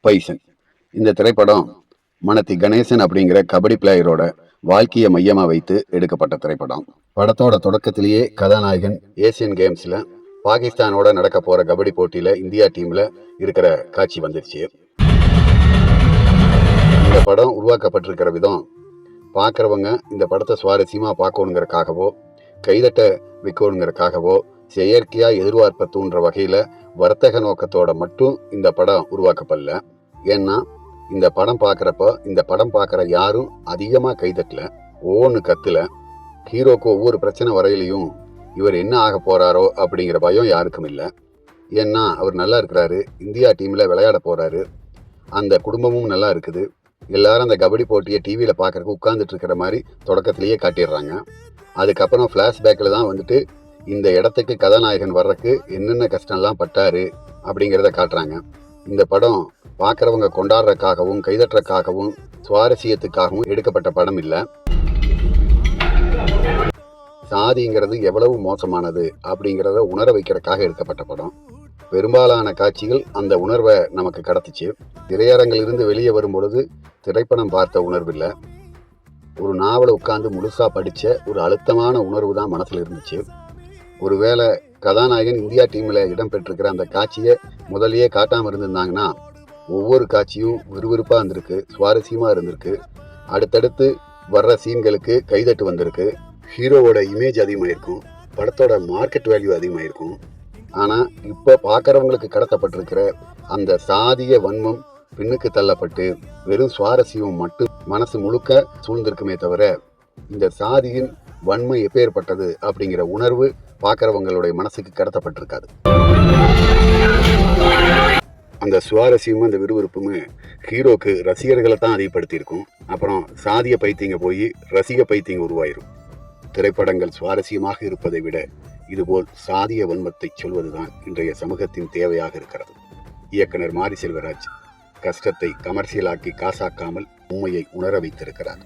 Bison. இந்த திரைப்படம் மனத்தி கணேசன் அப்படிங்கிற கபடி பிளேயரோட வாழ்க்கையை மையமா வைத்து எடுக்கப்பட்ட திரைப்படம். படத்தோட தொடக்கத்திலேயே கதாநாயகன் ஏசியன் கேம்ஸ்ல பாகிஸ்தானோட நடக்க போற கபடி போட்டியில இந்தியா டீம்ல இருக்கிற காட்சி வந்துருச்சு. இந்த படம் உருவாக்கப்பட்டிருக்கிற விதம் பார்க்குறவங்க இந்த படத்தை சுவாரஸ்யமா பார்க்கணுங்கிறக்காகவோ கைதட்ட வைக்கணுங்கிறக்காகவோ செயற்கையா எதிர்பார்ப்பை தூண்டுற வகையில வர்த்தக நோக்கத்தோட மட்டும் இந்த படம் உருவாக்கப்படல. ஏன்னா இந்த படம் பார்க்குற யாரும் அதிகமா கைதட்டல, ஒவ்வொன்று கத்துல. ஹீரோக்கு ஒவ்வொரு பிரச்சனை வரையிலையும் இவர் என்ன ஆக போறாரோ அப்படிங்கிற பயம் யாருக்கும் இல்லை. ஏன்னா அவர் நல்லா இருக்கிறாரு, இந்தியா டீம்ல விளையாட போறாரு, அந்த குடும்பமும் நல்லா இருக்குது. எல்லாரும் அந்த கபடி போட்டியை டிவியில் பார்க்கறதுக்கு உட்கார்ந்துட்டு இருக்கிற மாதிரி தொடக்கத்திலேயே காட்டிடுறாங்க. அதுக்கப்புறம் ஃப்ளாஷ்பேக்கில் தான் வந்துட்டு இந்த இடத்துக்கு கதாநாயகன் வர்றதுக்கு என்னென்ன கஷ்டம்லாம் பட்டாரு அப்படிங்கிறத காட்டுறாங்க. இந்த படம் பார்க்குறவங்க கொண்டாடுறதுக்காகவும் கைதட்டுறதுக்காகவும் சுவாரஸ்யத்துக்காகவும் எடுக்கப்பட்ட படம் இல்லை. சாதிங்கிறது எவ்வளவு மோசமானது அப்படிங்கிறத உணர வைக்கிறதுக்காக எடுக்கப்பட்ட படம். பெரும்பாலான காட்சிகள் அந்த உணர்வை நமக்கு கடத்துச்சு. திரையரங்கிலிருந்து வெளியே வரும்பொழுது திரைப்படம் பார்த்த உணர்வு இல்லை, ஒரு நாவலை உட்கார்ந்து முழுசா படித்த ஒரு அழுத்தமான உணர்வு தான் மனசில் இருந்துச்சு. ஒருவேளை கதாநாயகன் இந்தியா டீமில் இடம்பெற்றிருக்கிற அந்த காட்சியை முதலையே காட்டாமல் இருந்திருந்தாங்கன்னா ஒவ்வொரு காட்சியும் விறுவிறுப்பாக இருந்திருக்கு, சுவாரஸ்யமாக இருந்திருக்கு. அடுத்தடுத்து வர்ற சீன்களுக்கு கைதட்டு வந்திருக்கு, ஹீரோவோட இமேஜ் அதிகமாயிருக்கும், படத்தோட மார்க்கெட் வேல்யூ அதிகமாயிருக்கும். ஆனால் இப்போ பார்க்குறவங்களுக்கு கடத்தப்பட்டிருக்கிற அந்த சாதிய வன்மம் பின்னுக்கு தள்ளப்பட்டு வெறும் சுவாரஸ்யம் மட்டும் மனசு முழுக்க சூழ்ந்திருக்குமே தவிர இந்த சாதியின் வன்மை எப்பேற்பட்டது அப்படிங்கிற உணர்வு பார்க்குறவங்களுடைய மனசுக்கு கடத்தப்பட்டிருக்காது. அந்த சுவாரஸ்யமும் அந்த விறுவிறுப்புமே ஹீரோக்கு ரசிகர்களை தான் அதிகப்படுத்தியிருக்கும். அப்புறம் சாதிய பைத்தியங்க போய் ரசிக பைத்தியங்க உருவாயிரும். திரைப்படங்கள் சுவாரஸ்யமாக இருப்பதை விட இதுபோல் சாதிய வன்மத்தை சொல்வதுதான் இன்றைய சமூகத்தின் தேவையாக இருக்கிறது. இயக்குனர் மாரி செல்வராஜ் கஷ்டத்தை கமர்சியலாக்கி காசாக்காமல் உண்மையை உணர வைத்திருக்கிறார்.